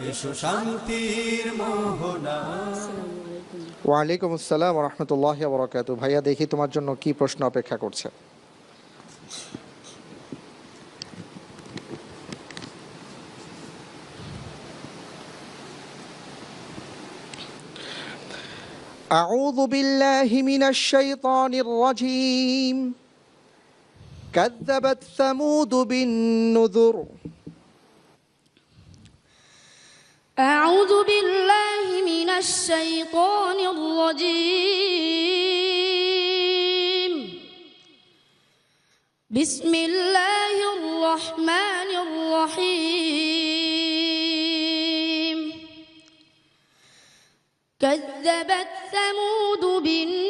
এসো শান্তির মোহনা। ওয়ালাইকুম আসসালাম ওয়া রাহমাতুল্লাহি ওয়া বারাকাতুহু। ভাইয়া, দেখি তোমার জন্য কি প্রশ্ন অপেক্ষা করছে। আউযু বিল্লাহি মিনাশ শাইতানির রাজীম। কাযযাবাত সামুদ বিন-নুযুর। أعوذ بالله من الشيطان الرجيم. بسم الله الرحمن الرحيم. كذبت ثمود بالنذر